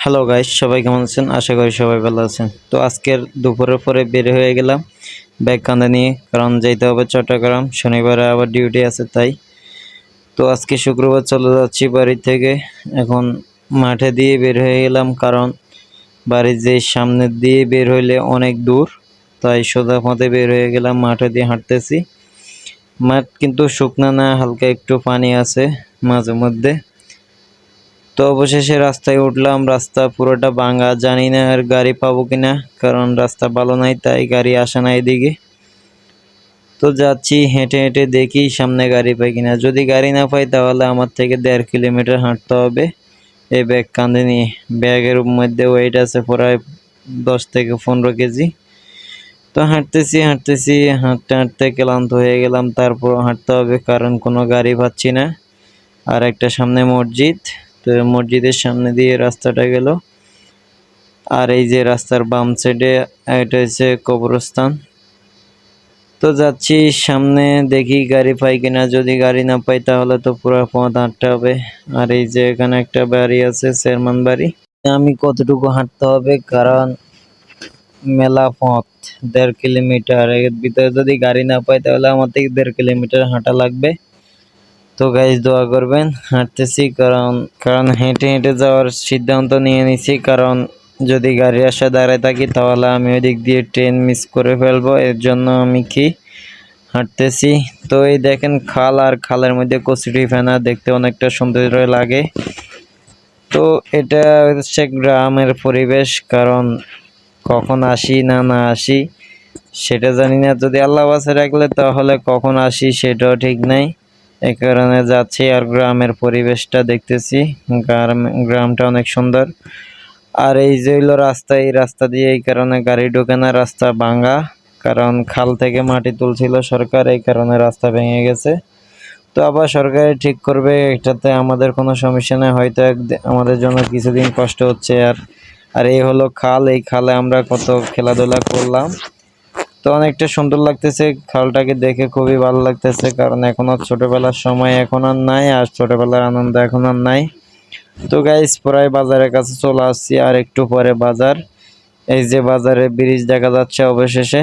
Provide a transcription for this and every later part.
Hello guys, সবাই কেমন আছেন? আশা করি সবাই ভালো আছেন। তো আজকের দুপুরের পরে বের হয়ে গেলাম ব্যাগ কাঁধে নিয়ে, কারণ যাইতে হবে চট্টগ্রাম। শনিবারে আবার ডিউটি আছে তাই। তো আজকে শুক্রবার চলে যাচ্ছি বাড়ি থেকে। এখন মাঠে দিয়ে বের হয়ে গেলাম, কারণ বাড়ির যে সামনের দিয়ে বের হইলে অনেক দূর, তাই সোজা পথে বের হয়ে গেলাম। মাঠে দিয়ে হাঁটতেছি। মাঠ কিন্তু শুকনা না, হালকা একটু পানি আছে মাঝে মধ্যে। তো অবশেষে রাস্তায় উঠলাম। রাস্তা পুরোটা ভাঙা, জানি না আর গাড়ি পাবো কিনা, কারণ রাস্তা ভালো নাই, তাই গাড়ি আসে না এদিকে। তো যাচ্ছি হেঁটে হেঁটে, দেখি সামনে গাড়ি পাই কিনা। যদি গাড়ি না পাই তাহলে আমার থেকে 1.5 কিলোমিটার হাঁটতে হবে এই ব্যাগ কাঁধে নিয়ে। ব্যাগের মধ্যে ওয়েট আছে প্রায় 10 থেকে 15 কেজি। তো হাঁটতেছি হাঁটতেছি, হাঁটতে হাঁটতে ক্লান্ত হয়ে গেলাম। তারপর হাঁটতে হবে, কারণ কোনো গাড়ি পাচ্ছি না। আর একটা সামনে মসজিদ, তো মসজিদের সামনে দিয়ে রাস্তাটা গেল। আর এই যে রাস্তার বাম সাইডে এটা হচ্ছে কবরস্থান। তো যাচ্ছি সামনে, দেখি গাড়ি পাই কিনা। যদি গাড়ি না পাই তাহলে তো পুরো পথ হাঁটতে হবে। আর এই যে এখানে একটা বাড়ি আছে, চেয়ারম্যান বাড়ি। আমি কতটুকু হাঁটতে হবে, কারণ মেলা পথ, 1.5 কিলোমিটার। এর ভিতরে যদি গাড়ি না পাই তাহলে আমার থেকে 1.5 কিলোমিটার হাঁটা লাগবে। তো গাইজ দোয়া করবেন। হাঁটতেছি, কারণ কারণ হেঁটে হেঁটে যাওয়ার সিদ্ধান্ত নিয়ে নিছি। কারণ যদি গাড়ি আসা দাঁড়ায় থাকি তাহলে আমি ওই দিক দিয়ে ট্রেন মিস করে ফেলবো। এর জন্য আমি হাঁটতেছি। তো এই দেখেন খাল, আর খালের মধ্যে কচুরি ফেনা, দেখতে অনেকটা সুন্দর লাগে। তো এটা হচ্ছে গ্রামের পরিবেশ, কারণ কখন আসি না না আসি সেটা জানি না। যদি আল্লাহ বাঁচে রাখলে তাহলে কখন আসি সেটাও ঠিক নাই। এই কারণে যাচ্ছি আর গ্রামের পরিবেশটা দেখতেছি। গ্রামটা অনেক সুন্দর। আর এই যে হইলো রাস্তা, এই রাস্তা দিয়ে এই কারণে গাড়ি ঢোকে না, রাস্তা ভাঙা। কারণ খাল থেকে মাটি তুলছিল সরকার, এই কারণে রাস্তা ভেঙে গেছে। তো আবার সরকারে ঠিক করবে, এটাতে আমাদের কোনো সমস্যা নেই। হয়তো আমাদের জন্য কিছুদিন কষ্ট হচ্ছে। আর আর এই হলো খাল, এই খালে আমরা কত খেলাধুলা করলাম। তো অনেকটা সুন্দর লাগতেছে, খালটাকে দেখে খুবই ভালো লাগতেছে। কারণ এখন আর ছোটবেলার সময় এখন আর নাই, আর ছোটবেলার আনন্দ এখন আর নাই। তো গাইস প্রায় বাজারের কাছে চলে আসছি, আর একটু পরে বাজার। এই যে বাজারে ব্রিজ দেখা যাচ্ছে অবশেষে।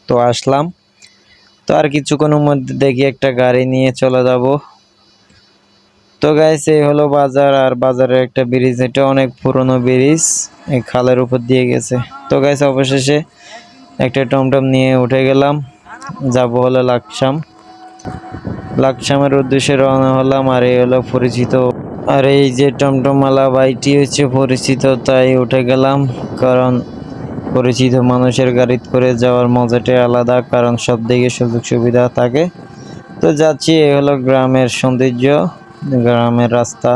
তো আসলাম। তো আর কিছুক্ষণের মধ্যে দেখি একটা গাড়ি নিয়ে চলে যাব। তো গাইস এই হলো বাজার, আর বাজারে একটা ব্রিজ, এটা অনেক পুরনো ব্রিজ, এই খালের উপর দিয়ে গেছে। তো গাইস অবশেষে একটা টমটম নিয়ে উঠে গেলাম, যাব হলো লাকসাম। লাকসামের উদ্দেশ্যে রওনা হলাম। আর এই হলো পরিচিত, আর এই যে টমটমওয়ালা ভাইটি হচ্ছে পরিচিত, তাই উঠে গেলাম। কারণ পরিচিত মানুষের গাড়িতে করে যাওয়ার মজাটাই আলাদা, কারণ সব দিকে সুযোগ সুবিধা থাকে। তো যাচ্ছি, এই হলো গ্রামের সৌন্দর্য, গ্রামের রাস্তা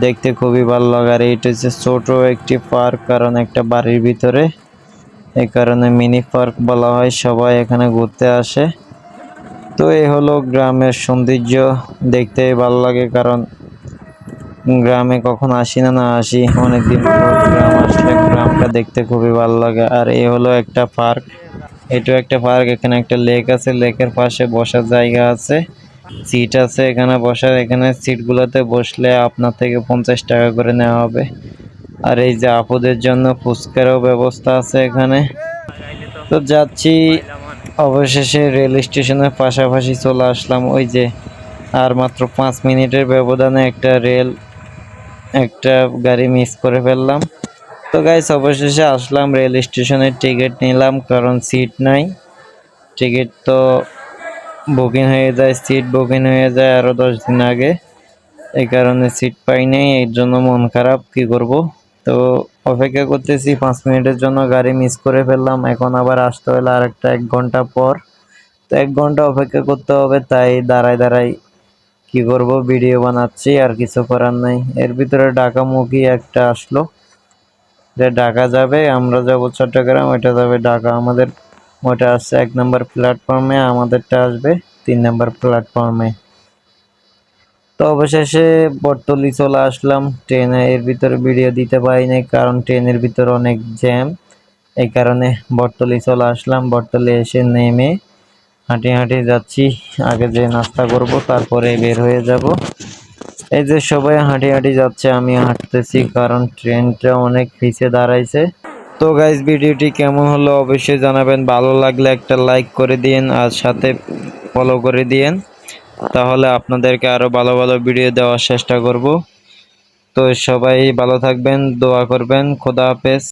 দেখতে খুবই ভালো লাগে। আর এটা হচ্ছে ছোট একটি পার্ক, কারণ একটা বাড়ির ভিতরে, এই কারণে মিনি পার্ক বলা হয়। সবাই এখানে ঘুরতে আসে। তো এই হলো গ্রামের সৌন্দর্য, দেখতে ভালো লাগে। কারণ গ্রামে কখন আসি না না আসি, অনেকদিন পর গ্রাম আসলে গ্রামটা দেখতে খুবই ভালো লাগে। আর এই হলো একটা পার্ক, এটাও একটা পার্ক। এখানে একটা লেক আছে, লেকের পাশে বসার জায়গা আছে, সিট আছে এখানে বসার। এখানে সিটগুলোতে বসলে আপনার থেকে 50 টাকা করে নেওয়া হবে। আর এই যে আপুদের জন্য ফুচকারও ব্যবস্থা আছে এখানে। তো যাচ্ছি, অবশেষে রেল স্টেশনের পাশাপাশি চলে আসলাম। ওই যে আর মাত্র 5 মিনিটের ব্যবধানে একটা গাড়ি মিস করে ফেললাম। তো গাইস অবশেষে আসলাম রেল স্টেশনে, টিকিট নিলাম, কারণ সিট নাই। টিকিট তো বুকিং হয়ে যায়, সিট বুকিং হয়ে যায় আরো 10 দিন আগে। এই কারণে সিট পাই নাই, এর জন্য মন খারাপ, কি করব। তো অপেক্ষা করতেছি 5 মিনিটের জন্য, গাড়ি মিস করে ফেললাম। এখন আবার আসতে হলে আরেকটা 1 ঘন্টা পর। তো 1 ঘন্টা অপেক্ষা করতে হবে, তাই দাঁড়ায় দাঁড়াই কি করব, ভিডিও বানাচ্ছি, আর কিছু করার নাই। এর ভিতরে ঢাকামুখী একটা আসলো, যে ঢাকা যাবে, আমরা যাব চট্টগ্রাম, ওইটা যাবে ঢাকা। আমাদের ওইটা আসছে 1 নম্বর প্ল্যাটফর্মে, আমাদেরটা আসবে 3 নম্বর প্ল্যাটফর্মে। তো অবশেষে বটতলি চলে আসলাম ট্রেনে। এর ভিতরে ভিডিও দিতে পারি নাই, কারণ ট্রেনের ভিতরে অনেক জ্যাম। এই কারণে বটতলি চলে আসলাম। বটতলি এসে নেমে হাঁটি হাঁটি যাচ্ছি। আগে যে নাস্তা করব, তারপরে বের হয়ে যাব। এই যে সবাই হাঁটি হাঁটি যাচ্ছে, আমি হাঁটতেছি কারণ ট্রেনটা অনেক পিছে দাঁড়াইছে। তো গাইজ ভিডিওটি কেমন হলো অবশ্যই জানাবেন, ভালো লাগলে একটা লাইক করে দিন আর সাথে ফলো করে দিন, তাহলে আপনাদেরকে আরো ভালো ভালো ভিডিও দেওয়ার চেষ্টা করব। তো সবাই ভালো থাকবেন, দোয়া করবেন। খোদা হাফেজ।